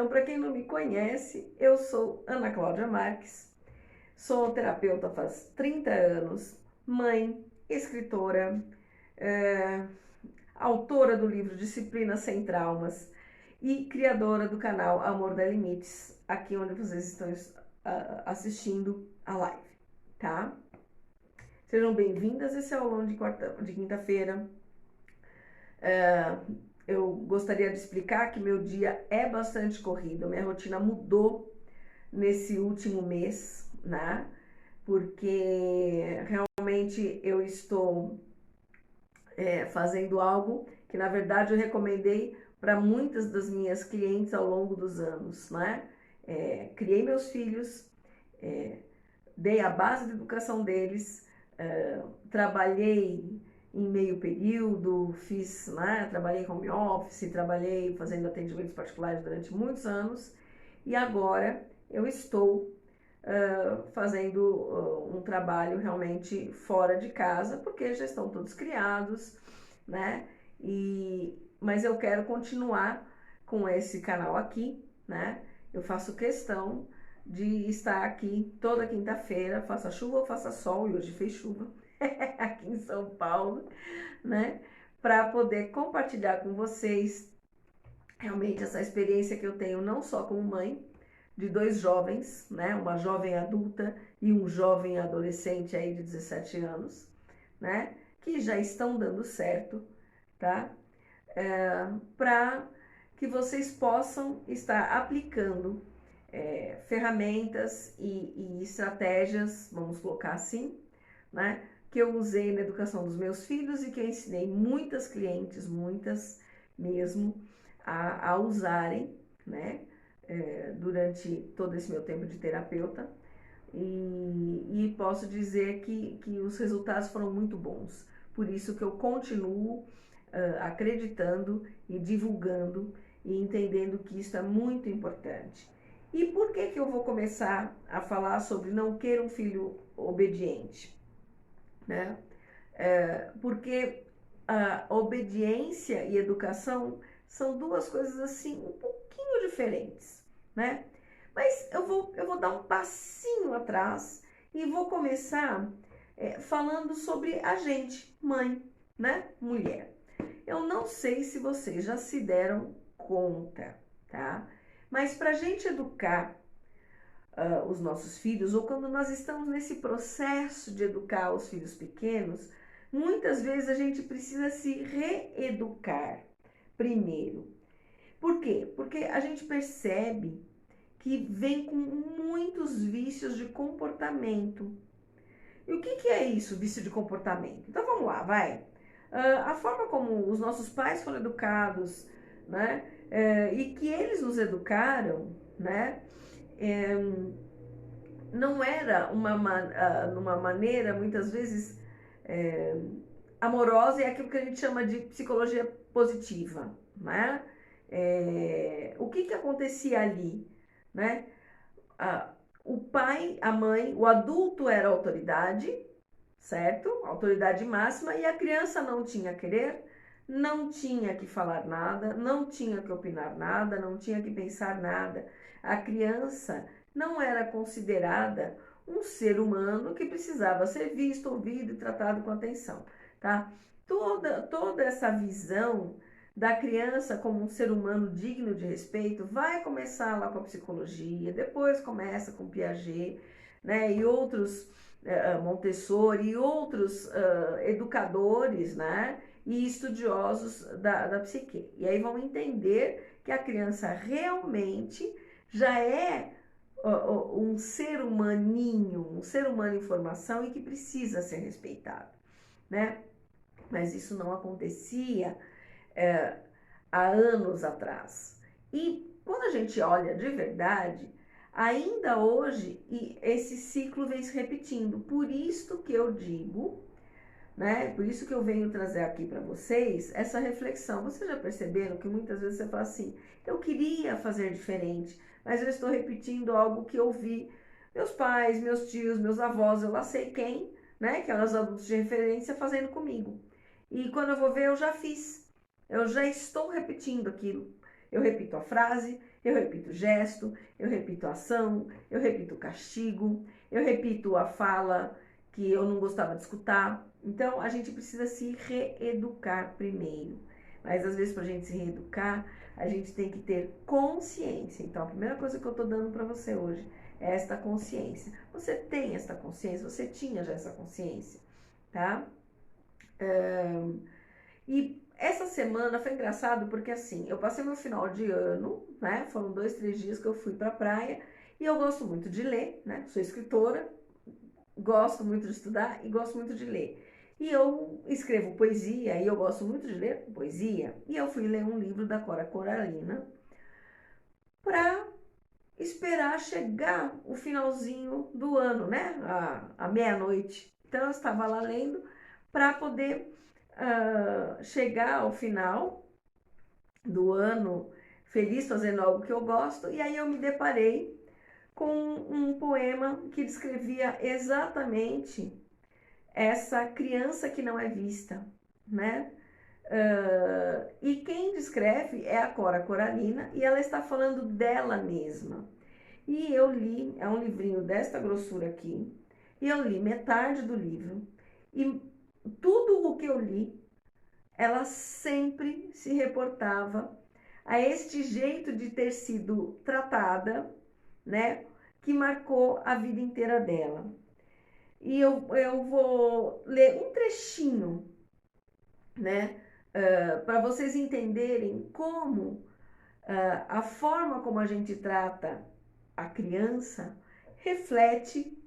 Então, para quem não me conhece, eu sou Ana Cláudia Marques, sou terapeuta faz 30 anos, mãe, escritora, é, autora do livro Disciplina Sem Traumas e criadora do canal Amor Dá Limites, aqui onde vocês estão assistindo a live, tá? Sejam bem-vindas, esse é o aulão de quinta-feira. Eu gostaria de explicar que meu dia é bastante corrido, minha rotina mudou nesse último mês, né? Porque realmente eu estou fazendo algo que na verdade eu recomendei para muitas das minhas clientes ao longo dos anos, né? Criei meus filhos, dei a base de educação deles, trabalhei em meio período, trabalhei home office, trabalhei fazendo atendimentos particulares durante muitos anos e agora eu estou fazendo um trabalho realmente fora de casa, porque já estão todos criados, né? Mas eu quero continuar com esse canal aqui, né? Eu faço questão de estar aqui toda quinta-feira, faça chuva ou faça sol, e hoje fez chuva aqui em São Paulo, né? Para poder compartilhar com vocês realmente essa experiência que eu tenho não só como mãe de dois jovens, né? Uma jovem adulta e um jovem adolescente aí de 17 anos, né? Que já estão dando certo, tá? Para que vocês possam estar aplicando ferramentas e estratégias, vamos colocar assim, né? Que eu usei na educação dos meus filhos e que eu ensinei muitas clientes, muitas mesmo, a usarem, né? Durante todo esse meu tempo de terapeuta e posso dizer que os resultados foram muito bons. Por isso que eu continuo acreditando e divulgando e entendendo que isso é muito importante. E por que eu vou começar a falar sobre não querer um filho obediente? Né? Porque a obediência e educação são duas coisas assim um pouquinho diferentes, né? Mas eu vou dar um passinho atrás e vou começar falando sobre a gente, mãe, né? Mulher. Eu não sei se vocês já se deram conta, tá? Mas para a gente educar os nossos filhos, ou quando nós estamos nesse processo de educar os filhos pequenos, muitas vezes a gente precisa se reeducar primeiro. Por quê? Porque a gente percebe que vem com muitos vícios de comportamento. E o que é isso, vício de comportamento? Então vamos lá, vai. A forma como os nossos pais foram educados, né? E que eles nos educaram, né? Não era uma maneira, muitas vezes, amorosa, e é aquilo que a gente chama de psicologia positiva, né? O que acontecia ali, né? O pai, a mãe, o adulto era a autoridade, certo? A autoridade máxima, e a criança não tinha querer, não tinha que falar nada, não tinha que opinar nada, não tinha que pensar nada. A criança não era considerada um ser humano que precisava ser visto, ouvido e tratado com atenção, tá? Toda essa visão da criança como um ser humano digno de respeito vai começar lá com a psicologia, depois começa com Piaget, né, e outros, Montessori e outros educadores, né, e estudiosos da psique. E aí vão entender que a criança realmente já é um ser humaninho, um ser humano em formação e que precisa ser respeitado, né? Mas isso não acontecia há anos atrás. E quando a gente olha de verdade, ainda hoje esse ciclo vem se repetindo. Por isso que eu digo, né? Por isso que eu venho trazer aqui para vocês essa reflexão. Vocês já perceberam que muitas vezes você fala assim, eu queria fazer diferente, mas eu estou repetindo algo que eu vi meus pais, meus tios, meus avós, eu lá sei quem, né? Que eram os adultos de referência fazendo comigo. E quando eu vou ver, eu já fiz. Eu já estou repetindo aquilo. Eu repito a frase, Eu repito gesto, eu repito ação, eu repito castigo, eu repito a fala que eu não gostava de escutar. Então, a gente precisa se reeducar primeiro. Mas, às vezes, para a gente se reeducar, a gente tem que ter consciência. Então, a primeira coisa que eu estou dando para você hoje é esta consciência. Você tem esta consciência? Você tinha já essa consciência, tá? E essa semana foi engraçado porque assim, eu passei meu final de ano, né? Foram 2, 3 dias que eu fui pra praia e eu gosto muito de ler, né? Sou escritora, gosto muito de estudar e gosto muito de ler. E eu escrevo poesia e eu gosto muito de ler poesia. E eu fui ler um livro da Cora Coralina para esperar chegar o finalzinho do ano, né? A meia-noite. Então eu estava lá lendo para poder chegar ao final do ano feliz fazendo algo que eu gosto. E aí eu me deparei com um poema que descrevia exatamente essa criança que não é vista, né? E quem descreve é a Cora Coralina e ela está falando dela mesma. E eu li, é um livrinho desta grossura aqui, e eu li metade do livro, e tudo o que eu li, ela sempre se reportava a este jeito de ter sido tratada, né, que marcou a vida inteira dela. E eu vou ler um trechinho, né, para vocês entenderem como a forma como a gente trata a criança reflete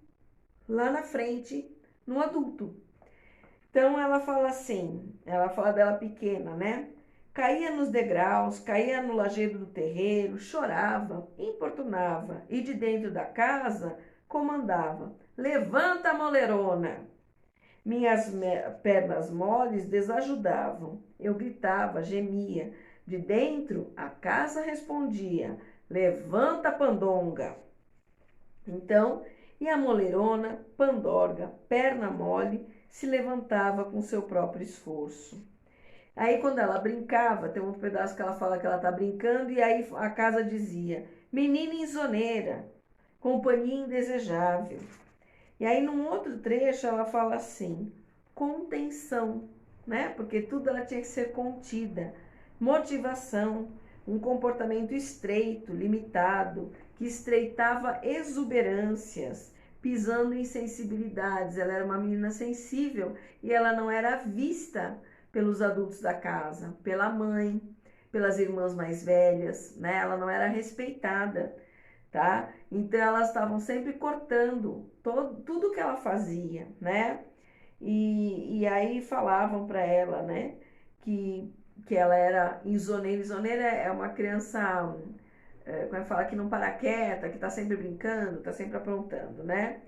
lá na frente no adulto. Então ela fala assim, ela fala dela pequena, né? Caía nos degraus, caía no lajedo do terreiro, chorava, importunava e de dentro da casa comandava: levanta, molerona! Minhas pernas moles desajudavam. Eu gritava, gemia. De dentro, a casa respondia: levanta, pandonga! Então, e a moleirona, pandorga, perna mole, se levantava com seu próprio esforço. Aí, quando ela brincava, tem um pedaço que ela fala que ela tá brincando, e aí a casa dizia: menina insoneira, companhia indesejável. E aí, num outro trecho, ela fala assim: contenção, né? Porque tudo ela tinha que ser contida. Motivação, um comportamento estreito, limitado, que estreitava exuberâncias, pisando em sensibilidades. Ela era uma menina sensível e ela não era vista pelos adultos da casa, pela mãe, pelas irmãs mais velhas, né? Ela não era respeitada, tá? Então elas estavam sempre cortando tudo que ela fazia, né? E aí falavam para ela, né? Que ela era insoneira. Insoneira é uma criança, como é que fala, que não para quieta, que tá sempre brincando, tá sempre aprontando, né?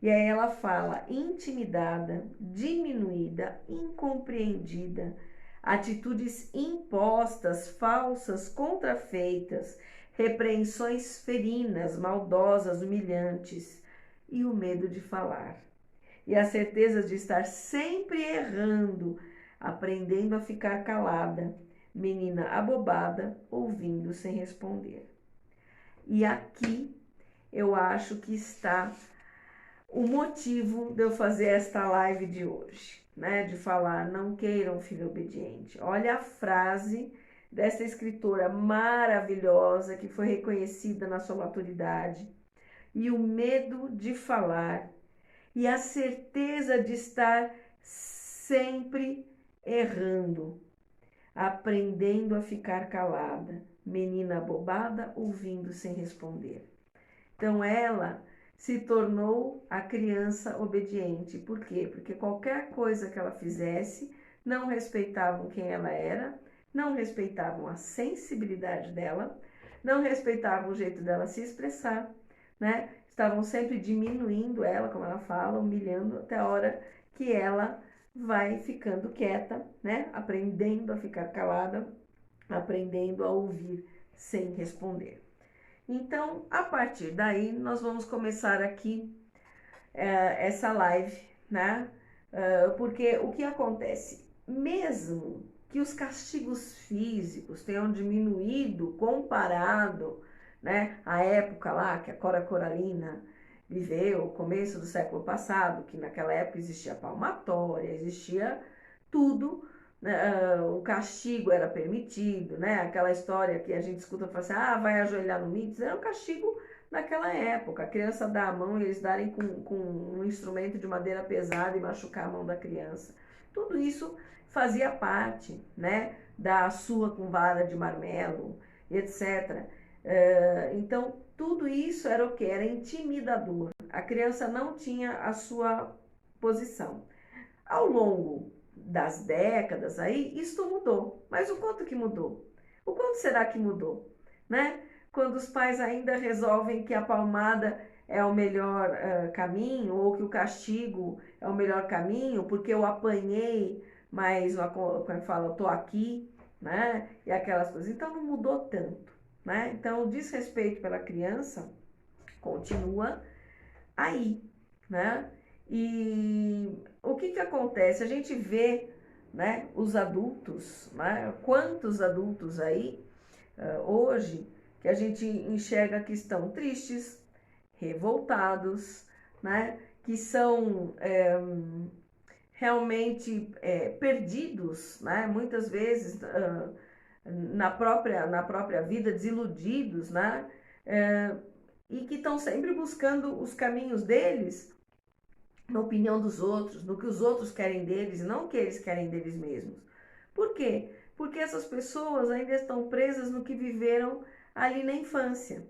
E aí ela fala: intimidada, diminuída, incompreendida, atitudes impostas, falsas, contrafeitas, repreensões ferinas, maldosas, humilhantes, e o medo de falar. E a certeza de estar sempre errando, aprendendo a ficar calada, menina abobada, ouvindo sem responder. E aqui eu acho que está o motivo de eu fazer esta live de hoje, né? De falar: não queiram filho obediente. Olha a frase dessa escritora maravilhosa que foi reconhecida na sua maturidade. E o medo de falar e a certeza de estar sempre errando, aprendendo a ficar calada, menina abobada, ouvindo sem responder. Então ela se tornou a criança obediente. Por quê? Porque qualquer coisa que ela fizesse, não respeitavam quem ela era, não respeitavam a sensibilidade dela, não respeitavam o jeito dela se expressar, né? Estavam sempre diminuindo ela, como ela fala, humilhando até a hora que ela vai ficando quieta, né? Aprendendo a ficar calada, aprendendo a ouvir sem responder. Então, a partir daí, nós vamos começar aqui essa live, né? Porque o que acontece? Mesmo que os castigos físicos tenham diminuído comparado né? A época lá que a Cora Coralina viveu, o começo do século passado, que naquela época existia palmatória, existia tudo, né? O castigo era permitido, né? Aquela história que a gente escuta falar assim, ah, vai ajoelhar no milho, era um castigo naquela época. A criança dá a mão e eles darem com um instrumento de madeira pesada e machucar a mão da criança. Tudo isso fazia parte, né? Da sua com vara de marmelo, etc. Então, tudo isso era o que? Era intimidador. A criança não tinha a sua posição. Ao longo das décadas aí, isto mudou. Mas o quanto que mudou? O quanto será que mudou? Né? Quando os pais ainda resolvem que a palmada é o melhor caminho, ou que o castigo é o melhor caminho, porque eu apanhei, mas quando fala, eu tô aqui, né? E aquelas coisas. Então não mudou tanto, né? Então o desrespeito pela criança continua aí, né? E o que que acontece? A gente vê, né, os adultos, né? Quantos adultos aí hoje que a gente enxerga que estão tristes, revoltados, né? Que são realmente perdidos, né? Muitas vezes na própria vida, desiludidos, né? E que estão sempre buscando os caminhos deles na opinião dos outros, no que os outros querem deles e não o que eles querem deles mesmos. Por quê? Porque essas pessoas ainda estão presas no que viveram ali na infância.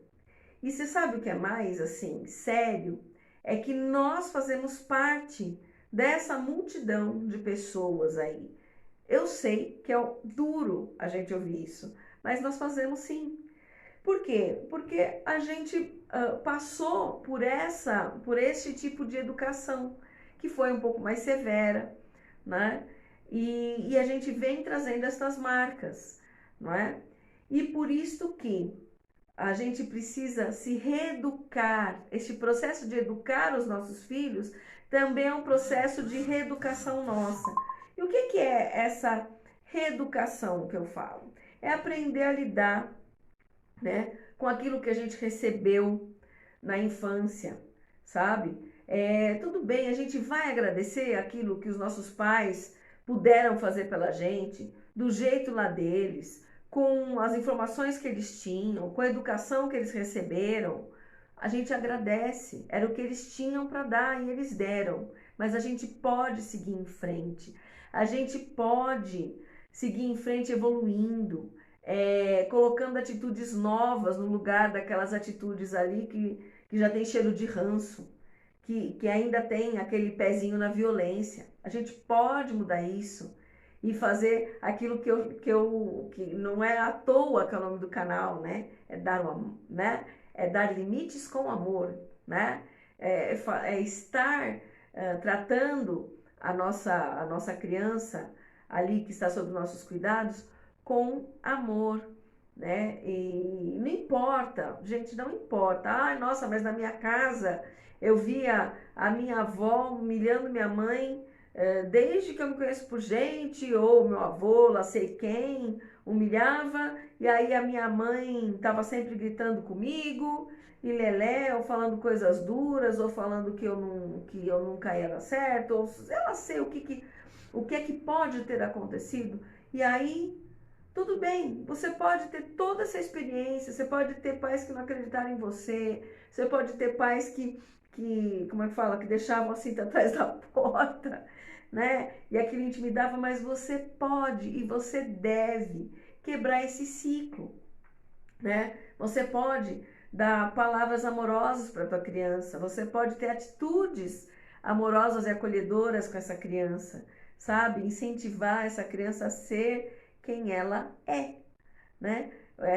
E você sabe o que é mais, assim, sério? É que nós fazemos parte dessa multidão de pessoas aí. Eu sei que é duro a gente ouvir isso, mas nós fazemos sim. Por quê? Porque a gente passou por esse tipo de educação, que foi um pouco mais severa, né? E a gente vem trazendo essas marcas, não é? E por isso que a gente precisa se reeducar. Este processo de educar os nossos filhos também é um processo de reeducação nossa. E o que é essa reeducação que eu falo? É aprender a lidar, né, com aquilo que a gente recebeu na infância, sabe? Tudo bem, a gente vai agradecer aquilo que os nossos pais puderam fazer pela gente, do jeito lá deles, com as informações que eles tinham, com a educação que eles receberam. A gente agradece, era o que eles tinham para dar e eles deram. Mas a gente pode seguir em frente, a gente pode seguir em frente evoluindo, colocando atitudes novas no lugar daquelas atitudes ali que já tem cheiro de ranço, que ainda tem aquele pezinho na violência. A gente pode mudar isso e fazer aquilo que não é à toa que é o nome do canal, né? Né? É dar limites com amor, né? É estar tratando a nossa criança ali que está sob nossos cuidados com amor, né? E não importa, gente, não importa. Ai, nossa, mas na minha casa eu via a minha avó humilhando minha mãe desde que eu me conheço por gente, ou meu avô, lá sei quem, humilhava, e aí a minha mãe estava sempre gritando comigo, e lelé, ou falando coisas duras, ou falando que eu nunca ia dar certo, ou ela sei o que é que pode ter acontecido. E aí tudo bem, você pode ter toda essa experiência, você pode ter pais que não acreditaram em você, você pode ter pais como é que fala, que deixavam a cinta atrás da porta, né? E aquilo intimidava, mas você pode e você deve quebrar esse ciclo, né? Você pode dar palavras amorosas para tua criança, você pode ter atitudes amorosas e acolhedoras com essa criança, sabe? Incentivar essa criança a ser quem ela é, né?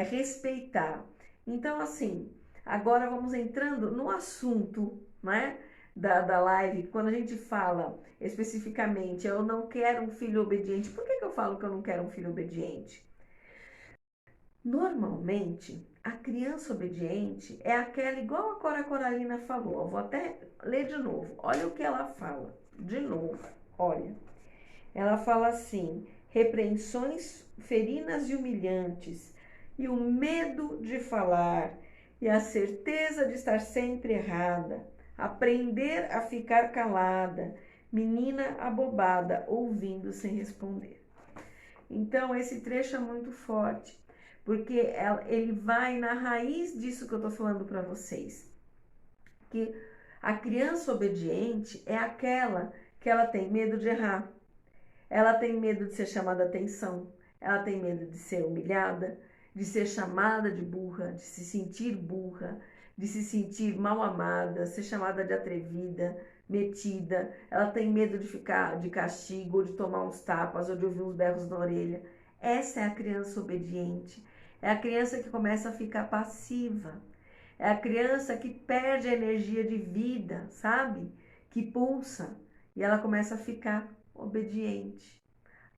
Respeitar. Então, assim, agora vamos entrando no assunto, né? Da live, quando a gente fala especificamente, eu não quero um filho obediente. Por que eu falo que eu não quero um filho obediente? Normalmente, a criança obediente é aquela, igual a Cora Coralina falou. Eu vou até ler de novo. Olha o que ela fala. De novo, olha. Ela fala assim: repreensões ferinas e humilhantes, e o medo de falar, e a certeza de estar sempre errada, aprender a ficar calada, menina abobada, ouvindo sem responder. Então, esse trecho é muito forte, porque ele vai na raiz disso que eu estou falando para vocês. Que a criança obediente é aquela que ela tem medo de errar, ela tem medo de ser chamada atenção, ela tem medo de ser humilhada, de ser chamada de burra, de se sentir burra, de se sentir mal amada, ser chamada de atrevida, metida. Ela tem medo de ficar de castigo, ou de tomar uns tapas, ou de ouvir uns berros na orelha. Essa é a criança obediente. É a criança que começa a ficar passiva. É a criança que perde a energia de vida, sabe? Que pulsa. E ela começa a ficar obediente.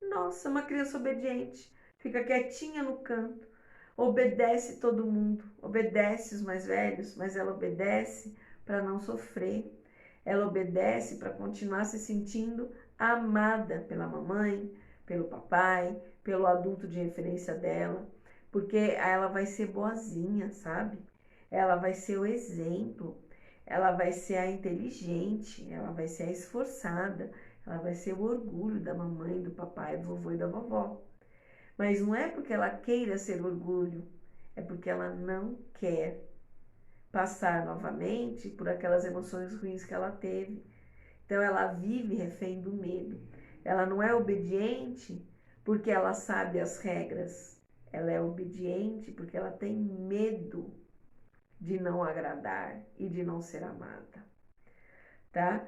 Nossa, uma criança obediente. Fica quietinha no canto. Obedece todo mundo. Obedece os mais velhos, mas ela obedece para não sofrer. Ela obedece para continuar se sentindo amada pela mamãe, pelo papai, pelo adulto de referência dela. Porque ela vai ser boazinha, sabe? Ela vai ser o exemplo, ela vai ser a inteligente, ela vai ser a esforçada, ela vai ser o orgulho da mamãe, do papai, do vovô e da vovó. Mas não é porque ela queira ser orgulho, é porque ela não quer passar novamente por aquelas emoções ruins que ela teve. Então ela vive refém do medo. Ela não é obediente porque ela sabe as regras. Ela é obediente porque ela tem medo de não agradar e de não ser amada, tá?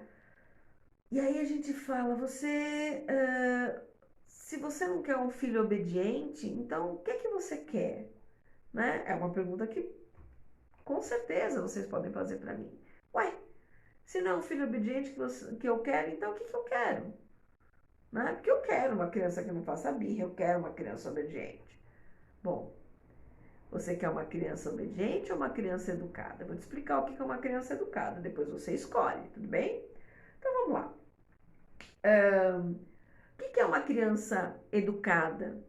E aí a gente fala, se você não quer um filho obediente, então o que é que você quer? Né? É uma pergunta que com certeza vocês podem fazer para mim. Ué, se não é um filho obediente que eu quero, então o que eu quero? Né? Porque eu quero uma criança que não faça birra, eu quero uma criança obediente. Bom, você quer uma criança obediente ou uma criança educada? Eu vou te explicar o que é uma criança educada, depois você escolhe, tudo bem? Então vamos lá. O que é uma criança educada?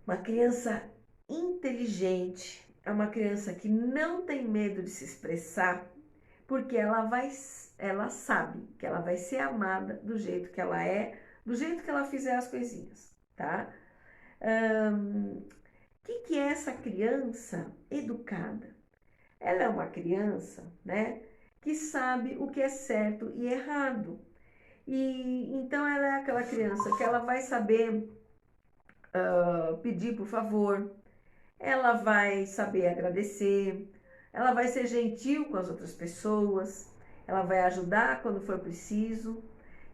Uma criança inteligente é uma criança que não tem medo de se expressar, porque ela sabe que ela vai ser amada do jeito que ela é, do jeito que ela fizer as coisinhas, tá? O que é essa criança educada? Ela é uma criança, né, que sabe o que é certo e errado. E então ela é aquela criança que ela vai saber pedir por favor, ela vai saber agradecer, ela vai ser gentil com as outras pessoas, ela vai ajudar quando for preciso,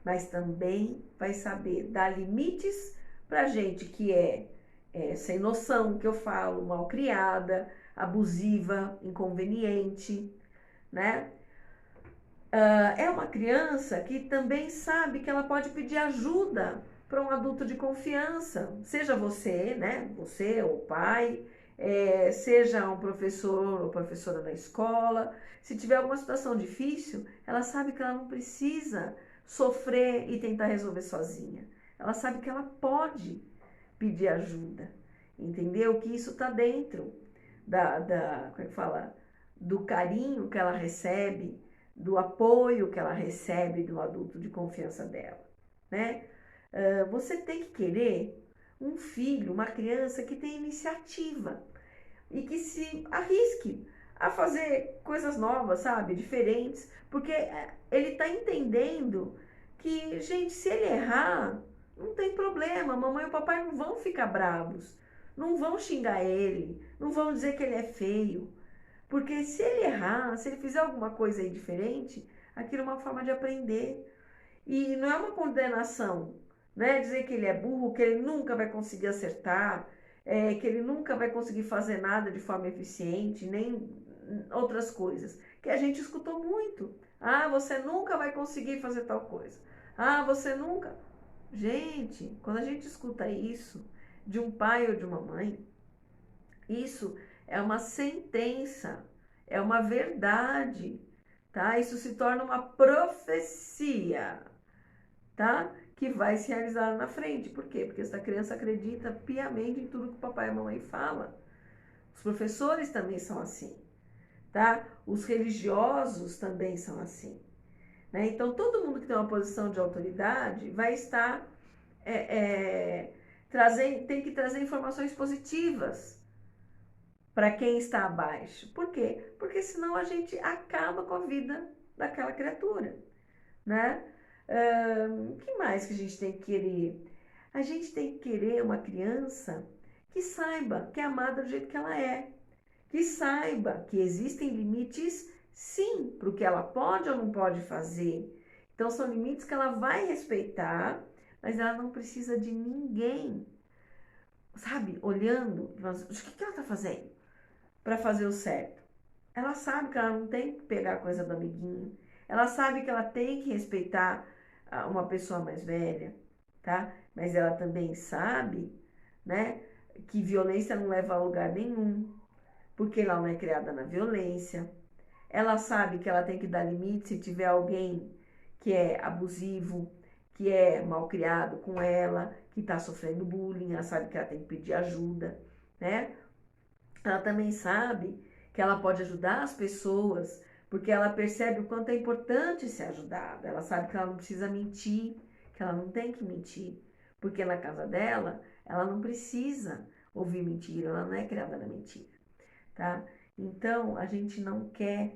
mas também vai saber dar limites para gente que é sem noção, que eu falo, mal criada, abusiva, inconveniente, né? É uma criança que também sabe que ela pode pedir ajuda para um adulto de confiança, seja você, né? Você ou o pai, seja um professor ou professora na escola. Se tiver alguma situação difícil, ela sabe que ela não precisa sofrer e tentar resolver sozinha. Ela sabe que ela pode pedir ajuda, entendeu? Que isso está dentro como é que fala? Do carinho que ela recebe, do apoio que ela recebe do adulto de confiança dela, né? Você tem que querer um filho, uma criança que tenha iniciativa e que se arrisque a fazer coisas novas, sabe? Diferentes, porque ele está entendendo que, gente, se ele errar, não tem problema, a mamãe e o papai não vão ficar bravos, não vão xingar ele, não vão dizer que ele é feio. Porque se ele errar, se ele fizer alguma coisa aí diferente, aquilo é uma forma de aprender. E não é uma condenação, né? Dizer que ele é burro, que ele nunca vai conseguir acertar, que ele nunca vai conseguir fazer nada de forma eficiente, nem outras coisas. Que a gente escutou muito. Ah, você nunca vai conseguir fazer tal coisa. Ah, você nunca... Gente, quando a gente escuta isso de um pai ou de uma mãe, isso é uma sentença, é uma verdade, tá? Isso se torna uma profecia, tá? Que vai se realizar na frente. Por quê? Porque essa criança acredita piamente em tudo que o papai e a mamãe falam, Os professores também são assim, tá? Os religiosos também são assim, né? Então, todo mundo que tem uma posição de autoridade vai estar tem que trazer informações positivas para quem está abaixo. Por quê? Porque senão a gente acaba com a vida daquela criatura, né? O que mais que a gente tem que querer? A gente tem que querer uma criança que saiba que é amada do jeito que ela é, que saiba que existem limites, sim, para o que ela pode ou não pode fazer. Então, são limites que ela vai respeitar, mas ela não precisa de ninguém, sabe, olhando, o que ela está fazendo para fazer o certo. Ela sabe que ela não tem que pegar a coisa do amiguinho, ela sabe que ela tem que respeitar uma pessoa mais velha, tá? Mas ela também sabe, né, que violência não leva a lugar nenhum, porque ela não é criada na violência. Ela sabe que ela tem que dar limite se tiver alguém que é abusivo, que é mal criado com ela, que está sofrendo bullying, ela sabe que ela tem que pedir ajuda, né? Ela também sabe que ela pode ajudar as pessoas, porque ela percebe o quanto é importante ser ajudada. Ela sabe que ela não precisa mentir, que ela não tem que mentir, porque na casa dela, ela não precisa ouvir mentira, ela não é criada na mentira, tá? Então, a gente não quer,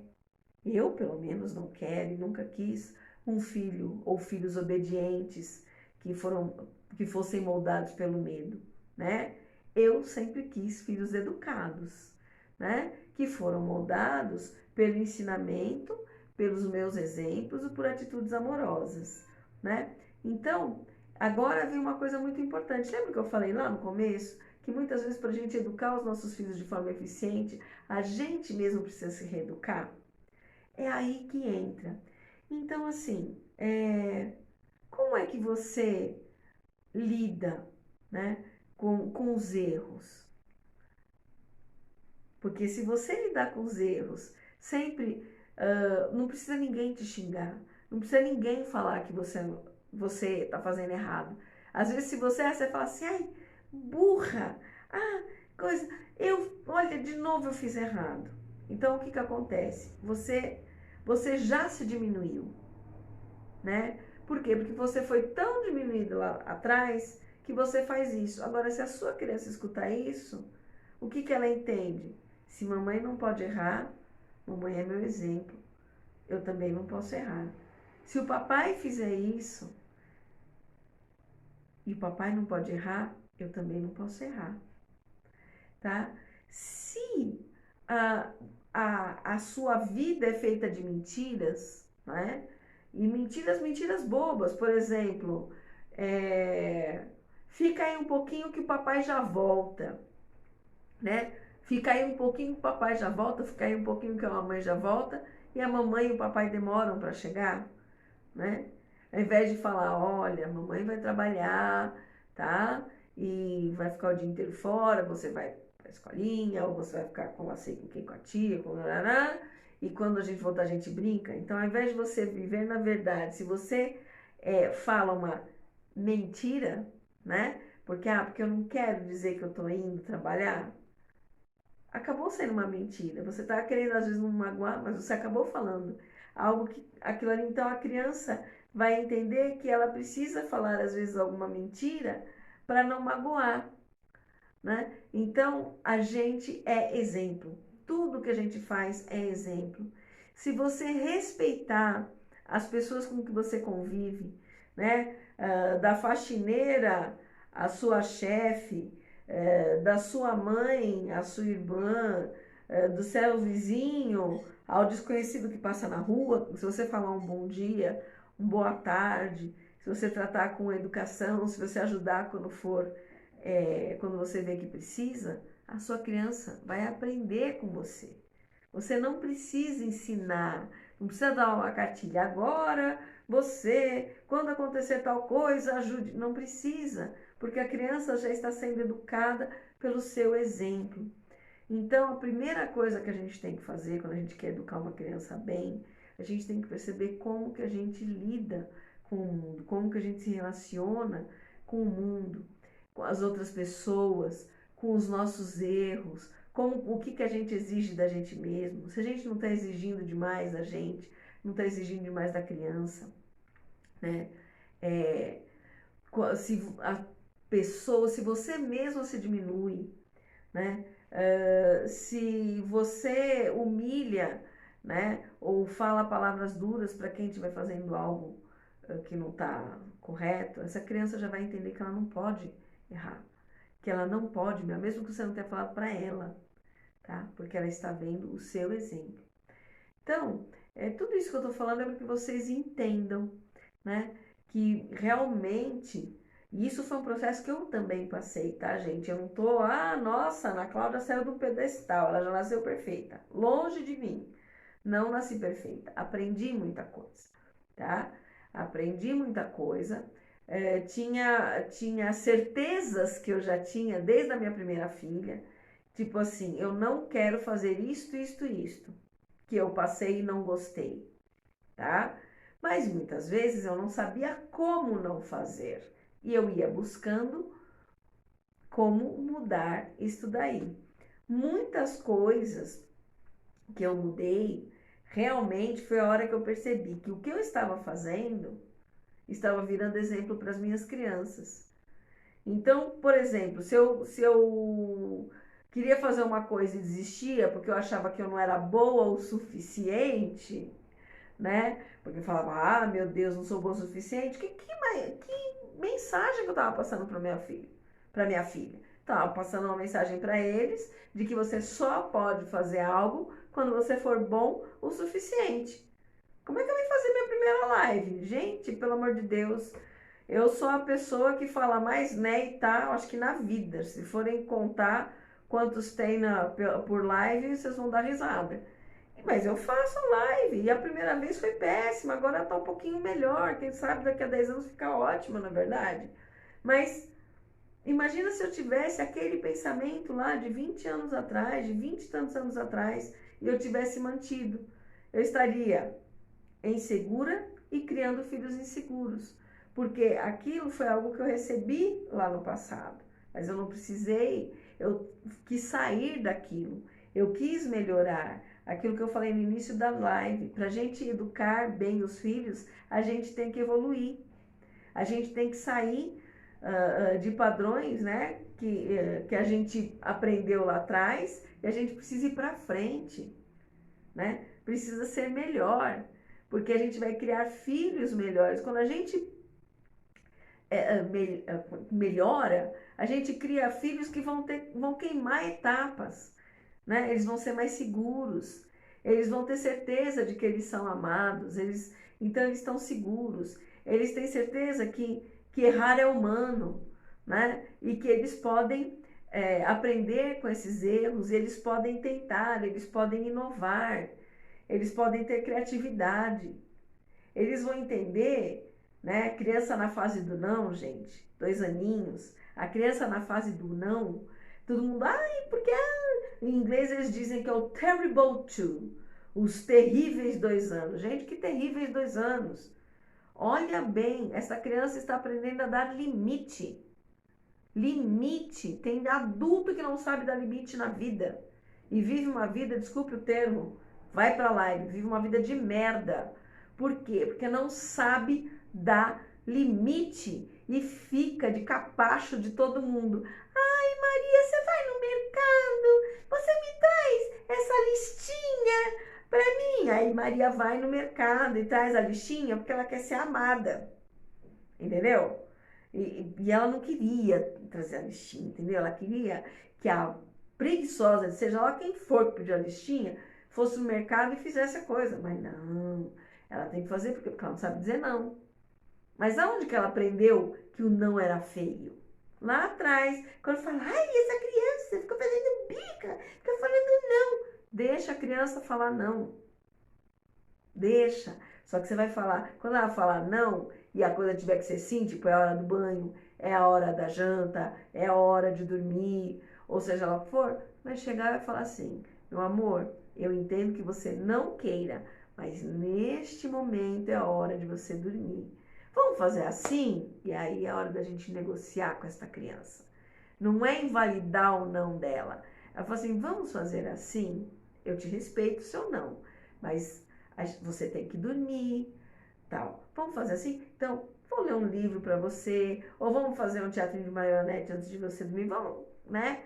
eu pelo menos não quero e nunca quis um filho ou filhos obedientes que fossem moldados pelo medo, né? Eu sempre quis filhos educados, né? Que foram moldados pelo ensinamento, pelos meus exemplos e por atitudes amorosas, né? Então, agora vem uma coisa muito importante. Lembra que eu falei lá no começo? Que muitas vezes para a gente educar os nossos filhos de forma eficiente, a gente mesmo precisa se reeducar? É aí que entra. Então, assim, como é que você lida, né, com os erros? Porque se você lidar com os erros, sempre não precisa ninguém te xingar, não precisa ninguém falar que você está fazendo errado. Às vezes, se você fala assim, ai, burra, coisa, olha, de novo eu fiz errado. Então, o que acontece? Você já se diminuiu, né? Por quê? Porque você foi tão diminuído lá atrás que você faz isso. Agora, se a sua criança escutar isso, o que ela entende? Se mamãe não pode errar, mamãe é meu exemplo. Eu também não posso errar. Se o papai fizer isso e o papai não pode errar, eu também não posso errar, tá? Se a, a sua vida é feita de mentiras, né? E mentiras bobas, por exemplo, fica aí um pouquinho que o papai já volta, né? Fica aí um pouquinho que o papai já volta, fica aí um pouquinho que a mamãe já volta, e a mamãe e o papai demoram para chegar, né? Ao invés de falar, olha, a mamãe vai trabalhar, tá? E vai ficar o dia inteiro fora, você vai pra escolinha, ou você vai ficar com a sei com quem, com a tia, com a e quando a gente voltar a gente brinca. Então, ao invés de você viver na verdade, se você fala uma mentira, né? Porque eu não quero dizer que eu tô indo trabalhar, acabou sendo uma mentira. Você tá querendo às vezes não magoar, mas você acabou falando algo que aquilo ali, então a criança vai entender que ela precisa falar às vezes alguma mentira para não magoar, né? Então a gente é exemplo. Tudo que a gente faz é exemplo. Se você respeitar as pessoas com que você convive, né? Da faxineira a sua chefe, da sua mãe a sua irmã, do seu vizinho ao desconhecido que passa na rua, se você falar um bom dia, um boa tarde, se você tratar com educação, se você ajudar quando você vê que precisa, a sua criança vai aprender com você. Você não precisa ensinar, não precisa dar uma cartilha. Agora, quando acontecer tal coisa, ajude. Não precisa, porque a criança já está sendo educada pelo seu exemplo. Então, a primeira coisa que a gente tem que fazer quando a gente quer educar uma criança bem, a gente tem que perceber como que a gente lida com o mundo, como que a gente se relaciona com o mundo, com as outras pessoas, com os nossos erros, o que a gente exige da gente mesmo, se a gente não está exigindo demais da gente, não está exigindo demais da criança, né? Se a pessoa, se você mesmo se diminui, né? Se você humilha, né? Ou fala palavras duras para quem estiver fazendo algo que não está correto, essa criança já vai entender que ela não pode errar, que ela não pode, mesmo que você não tenha falado para ela, tá? Porque ela está vendo o seu exemplo. Então, tudo isso que eu estou falando é para que vocês entendam, né? Que realmente, isso foi um processo que eu também passei, tá, gente? Eu não tô, nossa, a Ana Cláudia saiu do pedestal, ela já nasceu perfeita. Longe de mim. Não nasci perfeita. Aprendi muita coisa, tá? Aprendi muita coisa. Tinha certezas que eu já tinha desde a minha primeira filha. Tipo assim, eu não quero fazer isto, que eu passei e não gostei, tá? Mas muitas vezes eu não sabia como não fazer. E eu ia buscando como mudar isso daí. Muitas coisas que eu mudei, realmente foi a hora que eu percebi que o que eu estava fazendo estava virando exemplo para as minhas crianças. Então, por exemplo, se eu queria fazer uma coisa e desistia porque eu achava que eu não era boa o suficiente, né? Porque eu falava, meu Deus, não sou boa o suficiente. Que mensagem que eu estava passando para minha filha? Estava passando uma mensagem para eles de que você só pode fazer algo quando você for bom o suficiente. Como é que eu vim fazer minha primeira live? Gente, pelo amor de Deus, eu sou a pessoa que fala mais né e tá, acho que na vida. Se forem contar quantos tem por live, vocês vão dar risada. Mas eu faço live e a primeira vez foi péssima, agora tá um pouquinho melhor. Quem sabe daqui a 10 anos fica ótimo, na verdade. Mas imagina se eu tivesse aquele pensamento lá de 20 anos atrás, de 20 e tantos anos atrás, e eu tivesse mantido. Eu estaria insegura e criando filhos inseguros. Porque aquilo foi algo que eu recebi lá no passado. Mas eu não precisei, eu quis sair daquilo. Eu quis melhorar. Aquilo que eu falei no início da live. Para a gente educar bem os filhos, a gente tem que evoluir. A gente tem que sair de padrões, né, que a gente aprendeu lá atrás e a gente precisa ir para frente, né? Precisa ser melhor, porque a gente vai criar filhos melhores. Quando a gente melhora, a gente cria filhos que vão queimar etapas, né? Eles vão ser mais seguros, eles vão ter certeza de que eles são amados, então eles estão seguros, eles têm certeza que errar é humano, né? E que eles podem aprender com esses erros, eles podem tentar, eles podem inovar, eles podem ter criatividade, eles vão entender, né? Criança na fase do não, gente, 2 aninhos, a criança na fase do não, todo mundo, porque em inglês eles dizem que é o terrible two, os terríveis 2 anos. Gente, que terríveis 2 anos. Olha bem, essa criança está aprendendo a dar limite. Limite. Tem adulto que não sabe dar limite na vida. E vive uma vida, desculpe o termo, vai pra live, vive uma vida de merda. Por quê? Porque não sabe dar limite e fica de capacho de todo mundo. Ai, Maria, você vai no mercado? Você me traz essa listinha para mim? Aí Maria vai no mercado e traz a listinha porque ela quer ser amada, entendeu? E ela não queria trazer a listinha, entendeu? Ela queria que a preguiçosa, seja lá quem for que pediu a listinha, fosse no mercado e fizesse a coisa. Mas não, ela tem que fazer porque ela não sabe dizer não. Mas aonde que ela aprendeu que o não era feio? Lá atrás, quando fala, ai, essa criança fica fazendo bica, fica falando não. Deixa a criança falar não. Deixa. Só que você vai falar, quando ela falar não, e a coisa tiver que ser sim, tipo, é a hora do banho, é a hora da janta, é a hora de dormir, ou seja ela for, vai chegar e vai falar assim, meu amor, eu entendo que você não queira, mas neste momento é a hora de você dormir. Vamos fazer assim? E aí é a hora da gente negociar com essa criança. Não é invalidar o não dela. Ela falou assim, vamos fazer assim? Eu te respeito, se ou não, mas você tem que dormir, tal. Vamos fazer assim? Então, vou ler um livro para você, ou vamos fazer um teatrinho de marionete antes de você dormir, vamos, né?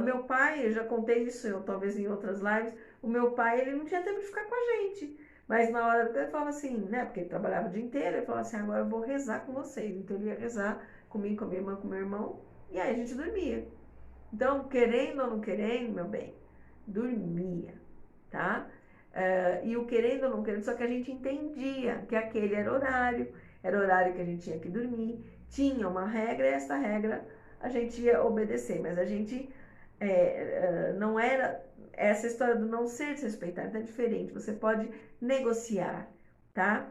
Meu pai, eu já contei isso, talvez em outras lives, o meu pai, ele não tinha tempo de ficar com a gente. Mas na hora ele falava assim, né? Porque ele trabalhava o dia inteiro, ele falava assim, agora eu vou rezar com vocês. Então ele ia rezar comigo, com a minha irmã, com o meu irmão, e aí a gente dormia. Então, querendo ou não querendo, meu bem, dormia, tá? E o querendo ou não querendo, só que a gente entendia que aquele era o horário que a gente tinha que dormir, tinha uma regra e essa regra a gente ia obedecer, mas a gente não era essa história do não ser desrespeitado, é diferente, você pode negociar, tá?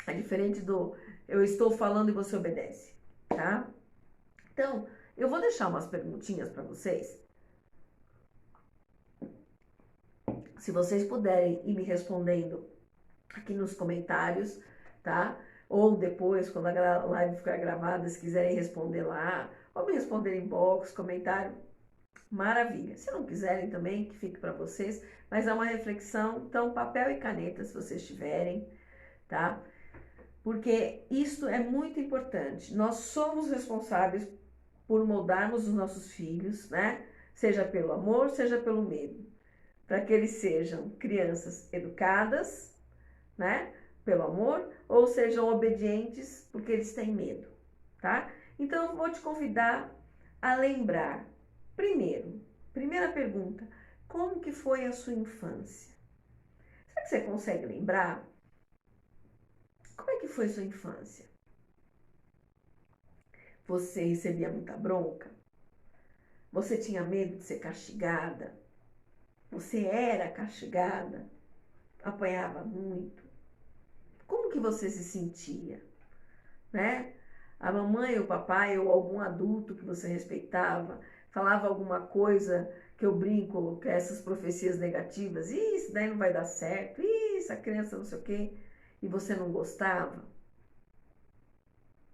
É diferente do eu estou falando e você obedece, tá? Então, eu vou deixar umas perguntinhas para vocês. Se vocês puderem ir me respondendo aqui nos comentários, tá? Ou depois, quando a live ficar gravada, se quiserem responder lá, ou me responder em box, comentário, maravilha. Se não quiserem também, que fique para vocês, mas é uma reflexão, então papel e caneta, se vocês tiverem, tá? Porque isso é muito importante. Nós somos responsáveis por moldarmos os nossos filhos, né? Seja pelo amor, seja pelo medo, para que eles sejam crianças educadas, né? Pelo amor, ou sejam obedientes porque eles têm medo, tá? Então eu vou te convidar a lembrar. Primeira pergunta, como que foi a sua infância? Será que você consegue lembrar? Como é que foi a sua infância? Você recebia muita bronca? Você tinha medo de ser castigada? Você era castigada? Apanhava muito? Como que você se sentia? Né? A mamãe, o papai ou algum adulto que você respeitava falava alguma coisa que eu brinco, que é essas profecias negativas, isso daí não vai dar certo, isso, a criança não sei o quê, e você não gostava?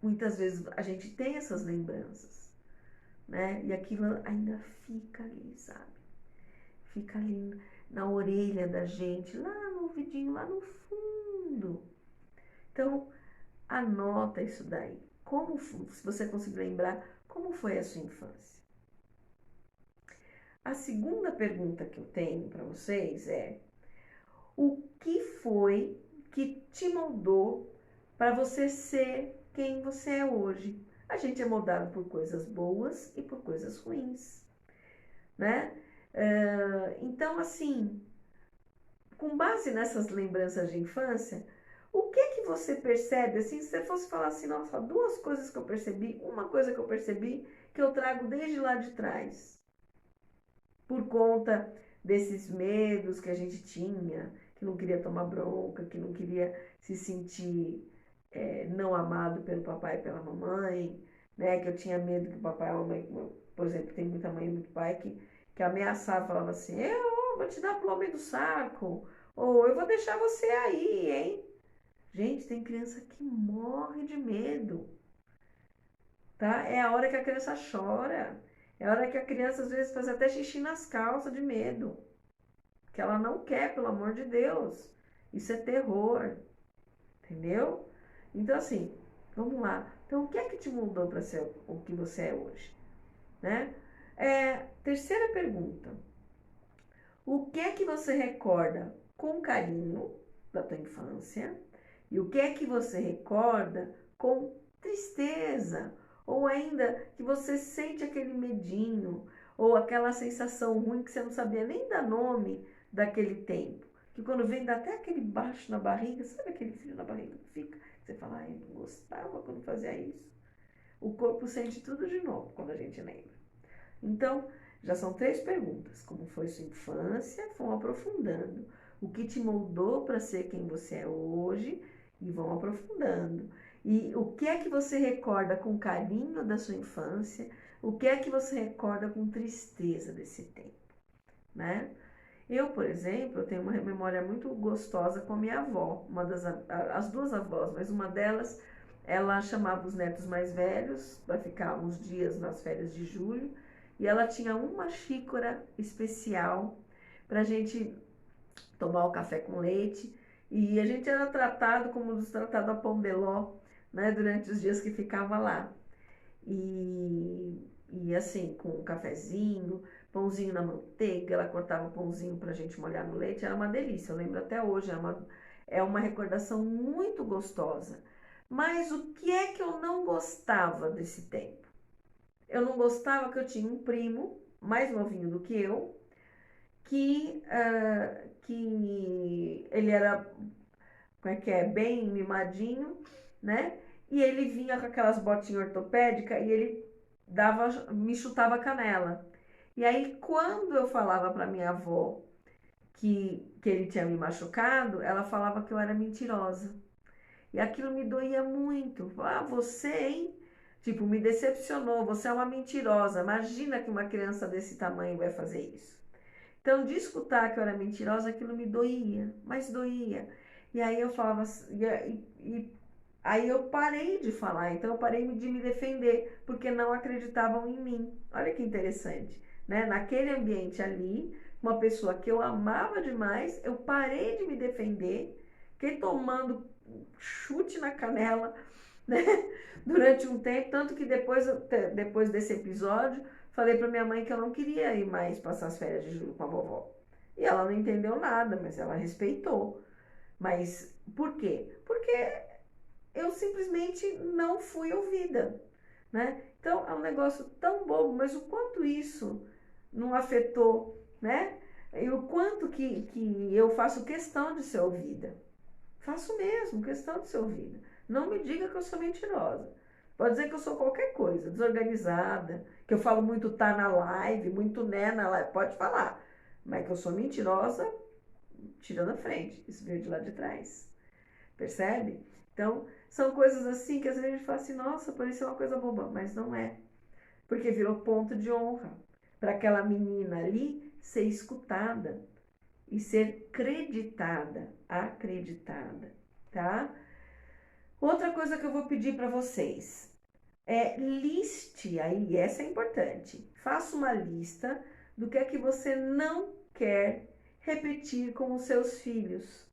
Muitas vezes a gente tem essas lembranças, né? E aquilo ainda fica ali, sabe? Fica ali na orelha da gente, lá no ouvidinho, lá no fundo. Então, anota isso daí. Se você conseguir lembrar, como foi a sua infância? A segunda pergunta que eu tenho para vocês é: o que foi que te moldou para você ser quem você é hoje? A gente é moldado por coisas boas e por coisas ruins, né? Então, assim, com base nessas lembranças de infância, o que você percebe, assim, se você fosse falar assim, nossa, duas coisas que eu percebi, uma coisa que eu percebi que eu trago desde lá de trás, por conta desses medos que a gente tinha, que não queria tomar bronca, que não queria se sentir não amado pelo papai e pela mamãe, né, que eu tinha medo que o papai e a mamãe, por exemplo, tem muita mãe e muito pai que ameaçava, falava assim, eu vou te dar pro homem do saco, ou eu vou deixar você aí, hein? Gente, tem criança que morre de medo, tá? É a hora que a criança chora, é a hora que a criança às vezes faz até xixi nas calças de medo, que ela não quer, pelo amor de Deus. Isso é terror, entendeu? Então assim, vamos lá. Então o que é que te mudou para ser o que você é hoje, né? Terceira pergunta. O que é que você recorda com carinho da tua infância? E o que é que você recorda com tristeza? Ou ainda que você sente aquele medinho, ou aquela sensação ruim que você não sabia nem dar nome daquele tempo. Que quando vem dá até aquele baixo na barriga, sabe aquele frio na barriga que fica? Você fala, ai, não gostava quando fazia isso. O corpo sente tudo de novo quando a gente lembra. Então, já são 3 perguntas. Como foi sua infância? Vão aprofundando. O que te moldou para ser quem você é hoje? E vão aprofundando. E o que é que você recorda com carinho da sua infância? O que é que você recorda com tristeza desse tempo, né? Eu, por exemplo, eu tenho uma memória muito gostosa com a minha avó, as duas avós, mas uma delas, ela chamava os netos mais velhos para ficar uns dias nas férias de julho, e ela tinha uma xícara especial para a gente tomar o café com leite, e a gente era tratado como nos tratado a pão de ló, né, durante os dias que ficava lá. E assim, com um cafezinho, pãozinho na manteiga, ela cortava o pãozinho pra gente molhar no leite, era uma delícia, eu lembro até hoje, é uma recordação muito gostosa. Mas o que é que eu não gostava desse tempo? Eu não gostava que eu tinha um primo, mais novinho do que eu, que ele era, como é que é, bem mimadinho, né? E ele vinha com aquelas botinhas ortopédicas e ele me chutava a canela. E aí, quando eu falava para minha avó que ele tinha me machucado, ela falava que eu era mentirosa. E aquilo me doía muito. Ah, você, hein? Tipo, me decepcionou, você é uma mentirosa. Imagina que uma criança desse tamanho vai fazer isso. Então, de escutar que eu era mentirosa, aquilo me doía, mas doía. E aí eu falava, aí eu parei de falar, então eu parei de me defender, porque não acreditavam em mim. Olha que interessante, né? Naquele ambiente ali, uma pessoa que eu amava demais, eu parei de me defender, fiquei tomando chute na canela, né? Durante um tempo, tanto que depois desse episódio, falei para minha mãe que eu não queria ir mais passar as férias de julho com a vovó. E ela não entendeu nada, mas ela respeitou. Mas por quê? Porque eu simplesmente não fui ouvida, né? Então é um negócio tão bobo, mas o quanto isso não afetou, né? E o quanto que eu faço questão de ser ouvida. Faço mesmo, questão de ser ouvida. Não me diga que eu sou mentirosa. Pode dizer que eu sou qualquer coisa, desorganizada, que eu falo muito tá na live, muito né na live, pode falar. Mas que eu sou mentirosa, tira da frente. Isso veio de lá de trás. Percebe? Então, são coisas assim que às vezes a gente fala assim, nossa, parecia uma coisa boba, mas não é. Porque virou ponto de honra para aquela menina ali ser escutada e ser creditada, acreditada, tá? Outra coisa que eu vou pedir para vocês é liste aí, essa é importante. Faça uma lista do que é que você não quer repetir com os seus filhos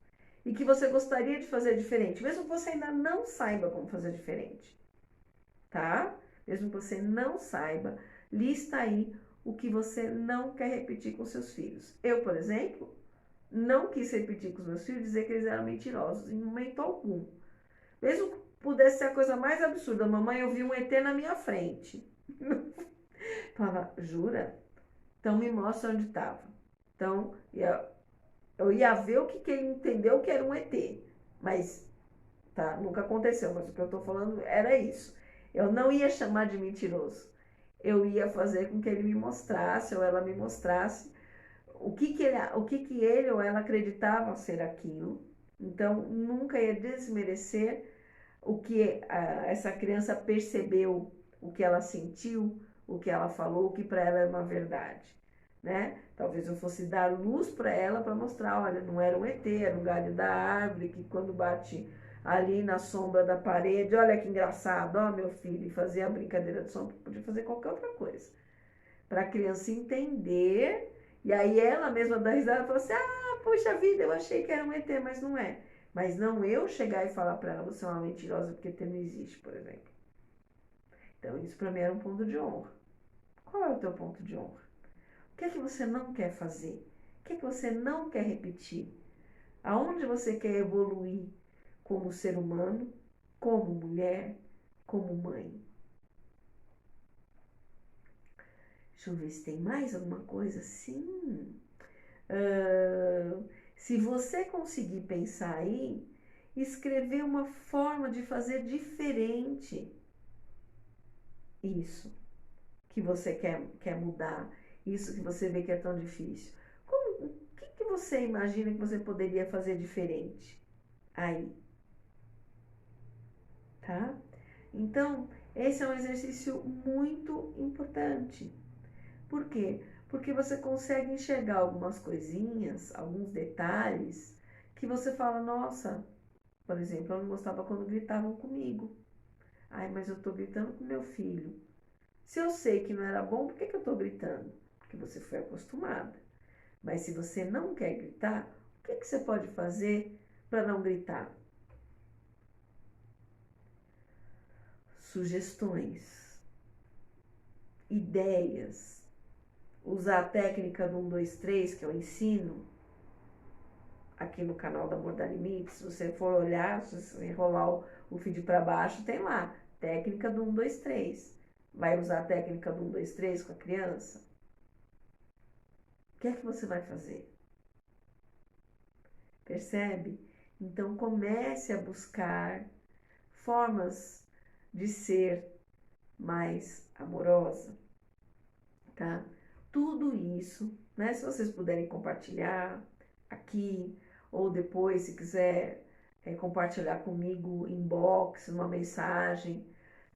e que você gostaria de fazer diferente, mesmo que você ainda não saiba como fazer diferente, tá? Mesmo que você não saiba, lista aí o que você não quer repetir com seus filhos. Eu, por exemplo, não quis repetir com os meus filhos, dizer que eles eram mentirosos em momento algum. Mesmo que pudesse ser a coisa mais absurda, mamãe, eu vi um ET na minha frente. Falava, jura? Então me mostra onde estava. Então, eu ia ver o que ele entendeu que era um ET. Mas, tá, nunca aconteceu, mas o que eu tô falando era isso. Eu não ia chamar de mentiroso. Eu ia fazer com que ele me mostrasse, ou ela me mostrasse, o que ele ou ela acreditava ser aquilo. Então, nunca ia desmerecer o que essa criança percebeu, o que ela sentiu, o que ela falou, o que para ela era uma verdade, né? Talvez eu fosse dar luz para ela para mostrar, olha, não era um ET, era um galho da árvore que quando bate ali na sombra da parede, olha que engraçado, ó meu filho, e fazia a brincadeira de sombra, podia fazer qualquer outra coisa. Para a criança entender, e aí ela mesma dá risada e fala assim, ah, puxa vida, eu achei que era um ET, mas não é. Mas não eu chegar e falar para ela, você é uma mentirosa porque ET não existe, por exemplo. Então isso para mim era um ponto de honra. Qual é o teu ponto de honra? O que é que você não quer fazer? O que é que você não quer repetir? Aonde você quer evoluir como ser humano, como mulher, como mãe? Deixa eu ver se tem mais alguma coisa. Sim. Se você conseguir pensar aí, escrever uma forma de fazer diferente isso que você quer mudar, isso que você vê que é tão difícil. O que você imagina que você poderia fazer diferente aí, tá? Então, esse é um exercício muito importante. Por quê? Porque você consegue enxergar algumas coisinhas, alguns detalhes, que você fala, nossa, por exemplo, eu não gostava quando gritavam comigo. Ai, mas eu tô gritando com meu filho. Se eu sei que não era bom, por que que eu estou gritando? Porque você foi acostumada. Mas se você não quer gritar, o que que você pode fazer para não gritar? Sugestões, ideias, usar a técnica do 1, 2, 3 que eu ensino aqui no canal da Amor Dá Limite. Se você for olhar, se você enrolar o feed para baixo, tem lá, técnica do 1, 2, 3. Vai usar a técnica do 1, 2, 3 com a criança? O que é que você vai fazer? Percebe? Então comece a buscar formas de ser mais amorosa, tá? Tudo isso, né? Se vocês puderem compartilhar aqui ou depois, se quiser compartilhar comigo inbox, uma mensagem,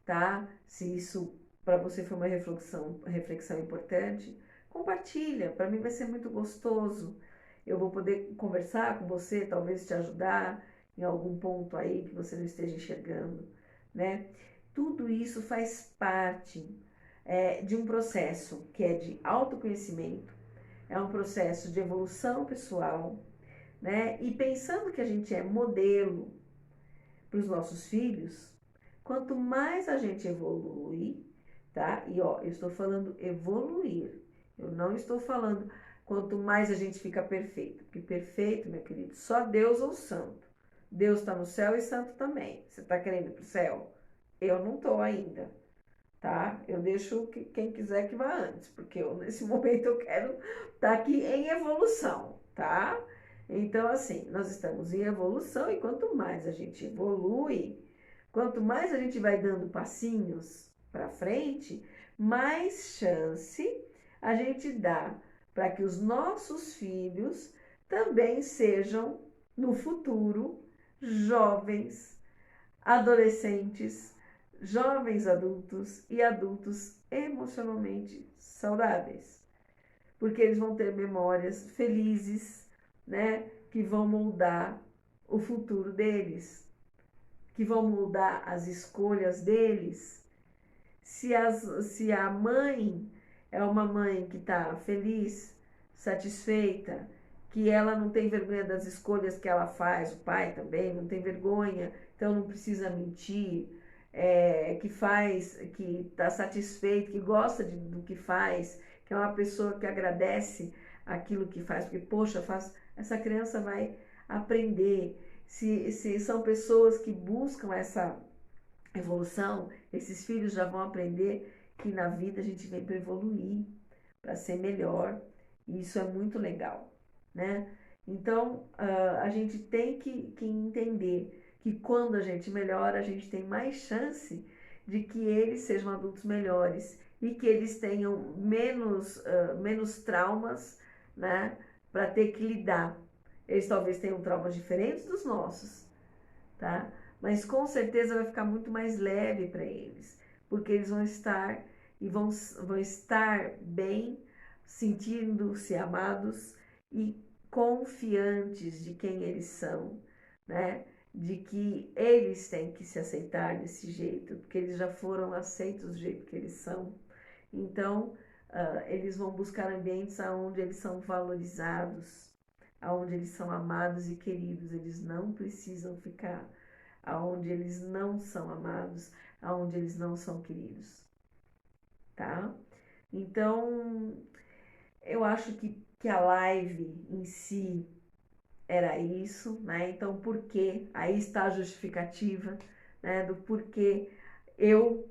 tá? Se isso para você foi uma reflexão importante, compartilha. Para mim vai ser muito gostoso. Eu vou poder conversar com você, talvez te ajudar em algum ponto aí que você não esteja enxergando, né? Tudo isso faz parte de um processo que é de autoconhecimento, é um processo de evolução pessoal, né? E pensando que a gente é modelo para os nossos filhos, quanto mais a gente evolui, tá? E ó, eu estou falando evoluir, eu não estou falando quanto mais a gente fica perfeito, porque perfeito, meu querido, só Deus ou santo. Deus está no céu e santo também. Você está querendo ir para o céu? Eu não estou ainda, tá? Eu deixo que quem quiser que vá antes, porque eu, nesse momento eu quero estar aqui em evolução, tá? Então, assim, nós estamos em evolução e quanto mais a gente evolui, quanto mais a gente vai dando passinhos para frente, mais chance a gente dá para que os nossos filhos também sejam, no futuro, jovens, adolescentes, jovens adultos e adultos emocionalmente saudáveis, porque eles vão ter memórias felizes, né, que vão moldar o futuro deles, que vão mudar as escolhas deles. Se a mãe é uma mãe que está feliz, satisfeita, que ela não tem vergonha das escolhas que ela faz, o pai também não tem vergonha, então não precisa mentir, que faz, que está satisfeito, que gosta do que faz, que é uma pessoa que agradece aquilo que faz, porque, poxa, essa criança vai aprender. Se são pessoas que buscam essa evolução, esses filhos já vão aprender que na vida a gente vem para evoluir, para ser melhor, e isso é muito legal, né? Então, a gente tem que entender que quando a gente melhora, a gente tem mais chance de que eles sejam adultos melhores e que eles tenham menos traumas, né, para ter que lidar. Eles talvez tenham traumas diferentes dos nossos, tá? Mas com certeza vai ficar muito mais leve para eles, porque eles vão estar e vão estar bem, sentindo-se amados e confiantes de quem eles são, né? De que eles têm que se aceitar desse jeito, porque eles já foram aceitos do jeito que eles são. Então, eles vão buscar ambientes onde eles são valorizados, onde eles são amados e queridos. Eles não precisam ficar aonde eles não são amados, aonde eles não são queridos, tá? Então, eu acho que a live em si era isso, né? Então, por que? Aí está a justificativa, né? Do porquê eu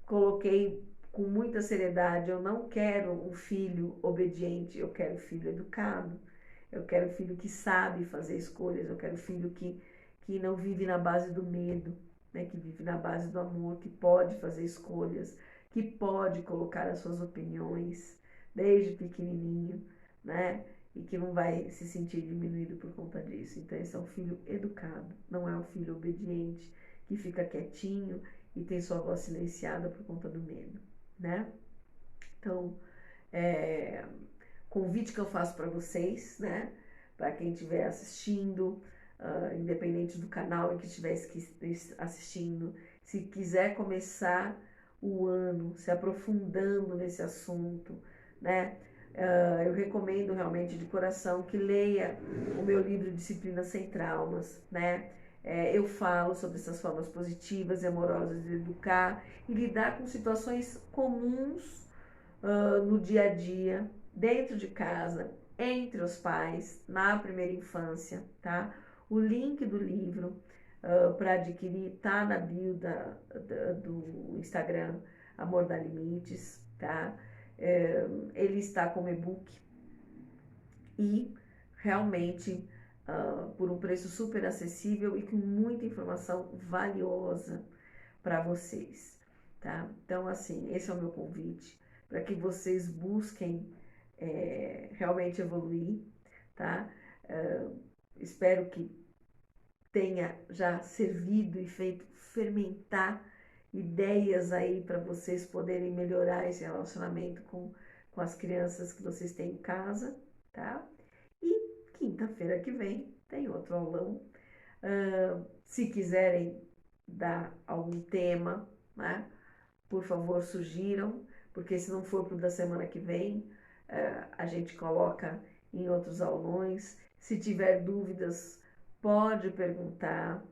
coloquei com muita seriedade, eu não quero um filho obediente, eu quero um filho educado, eu quero um filho que sabe fazer escolhas, eu quero um filho que não vive na base do medo, né? Que vive na base do amor, que pode fazer escolhas, que pode colocar as suas opiniões desde pequenininho, né? E que não vai se sentir diminuído por conta disso. Então, esse é um filho educado, não é um filho obediente, que fica quietinho e tem sua voz silenciada por conta do medo, né? Então, convite que eu faço para vocês, né? Para quem estiver assistindo, independente do canal em que estiver assistindo, se quiser começar o ano se aprofundando nesse assunto, né? Eu recomendo realmente de coração que leia o meu livro Disciplina Sem Traumas, né? Eu falo sobre essas formas positivas e amorosas de educar e lidar com situações comuns no dia a dia, dentro de casa, entre os pais, na primeira infância, tá? O link do livro para adquirir tá na bio do Instagram, Amor Dá Limites, tá? Ele está como e-book e realmente por um preço super acessível e com muita informação valiosa para vocês, tá? Então, assim, esse é o meu convite para que vocês busquem realmente evoluir, tá? Espero que tenha já servido e feito fermentar ideias aí para vocês poderem melhorar esse relacionamento com as crianças que vocês têm em casa, tá? E quinta-feira que vem tem outro aulão. Se quiserem dar algum tema, né? Por favor, sugiram, porque se não for para o da semana que vem, a gente coloca em outros aulões. Se tiver dúvidas, pode perguntar,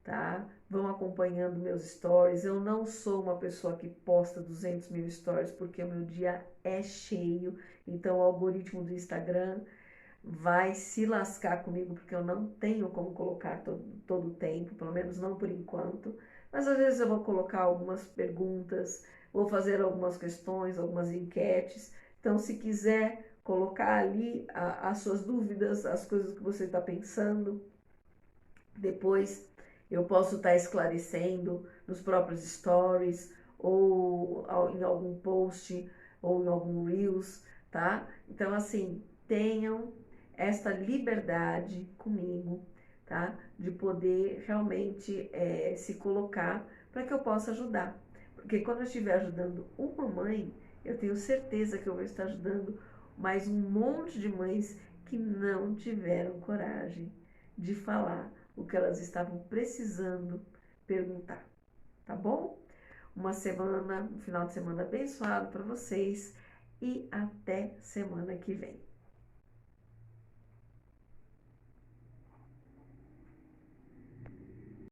tá? Vão acompanhando meus stories. Eu não sou uma pessoa que posta 200 mil stories, porque o meu dia é cheio. Então, o algoritmo do Instagram vai se lascar comigo, porque eu não tenho como colocar todo o tempo, pelo menos não por enquanto. Mas às vezes eu vou colocar algumas perguntas, vou fazer algumas questões, algumas enquetes. Então, se quiser colocar ali as suas dúvidas, as coisas que você está pensando, depois eu posso estar esclarecendo nos próprios stories ou em algum post ou em algum reels, tá? Então, assim, tenham esta liberdade comigo, tá? De poder realmente se colocar para que eu possa ajudar. Porque quando eu estiver ajudando uma mãe, eu tenho certeza que eu vou estar ajudando mais um monte de mães que não tiveram coragem de falar o que elas estavam precisando perguntar, tá bom? Um final de semana abençoado para vocês e até semana que vem.